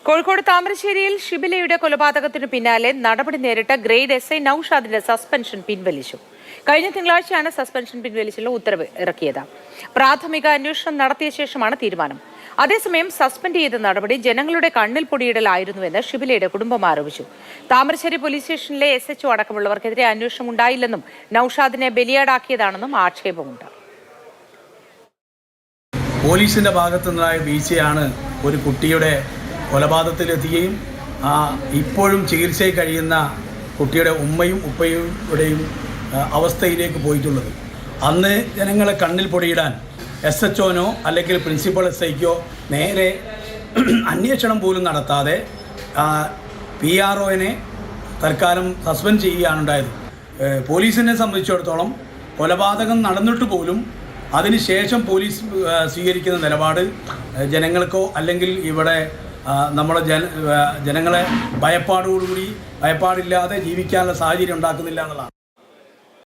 കോഴിക്കോട് താമരശ്ശേരിയിൽ ഷിബിലയുടെ കൊലപാതകത്തിനു പിന്നാലെ നടപടി നേരിട്ട ഗ്രേഡ് എസ്ഐ നൌഷാദിന്റെ സസ്പെൻഷൻ പിൻവലിച്ചു. കഴിഞ്ഞ തിങ്കളാഴ്ചയാണ് സസ്പെൻഷൻ പിൻവലിച്ചുള്ള ഉത്തരവ് ഇറക്കിയത്. പ്രാഥമിക അന്വേഷണം നടത്തിയ ശേഷമാണ് തീരുമാനം. അതേസമയം സസ്പെൻഡ് ചെയ്ത നടപടി ജനങ്ങളുടെ കണ്ണിൽ പൊടിയിടലായിരുന്നുവെന്ന് ഷിബിലയുടെ കുടുംബം ആരോപിച്ചു. താമരശ്ശേരി പോലീസ് സ്റ്റേഷനിലെ SHO അടക്കമുള്ളവർക്കെതിരെ അന്വേഷണം ഉണ്ടായില്ലെന്നും നൌഷാദിനെ ബലിയാടാക്കിയതാണെന്നും ആക്ഷേപമുണ്ട്. പോലീസിന്റെ ഭാഗത്തുനിന്നുണ്ടായ വീഴ്ചയാണ് ഒരു കുട്ടിയുടെ കൊലപാതകത്തിലെത്തുകയും ഇപ്പോഴും ചികിത്സയിൽ കഴിയുന്ന കുട്ടിയുടെ ഉമ്മയും ഉപ്പയുടെയും അവസ്ഥയിലേക്ക് പോയിട്ടുള്ളത്. അന്ന് ജനങ്ങളെ കണ്ണിൽ പൊടിയിടാൻ SHOനോ അല്ലെങ്കിൽ പ്രിൻസിപ്പൽ SIക്കോ നേരെ അന്വേഷണം പോലും നടത്താതെ PROനെ തൽക്കാലം സസ്പെൻഡ് ചെയ്യുകയാണുണ്ടായത്. പോലീസിനെ സംബന്ധിച്ചിടത്തോളം കൊലപാതകം നടന്നിട്ട് പോലും അതിനുശേഷം പോലീസ് സ്വീകരിക്കുന്ന നിലപാട് ജനങ്ങൾക്കോ അല്ലെങ്കിൽ ഇവിടെ നമ്മുടെ ജനങ്ങളെ ഭയപ്പാടില്ലാതെ ജീവിക്കാനുള്ള സാഹചര്യം ഉണ്ടാക്കുന്നില്ല എന്നുള്ളതാണ്.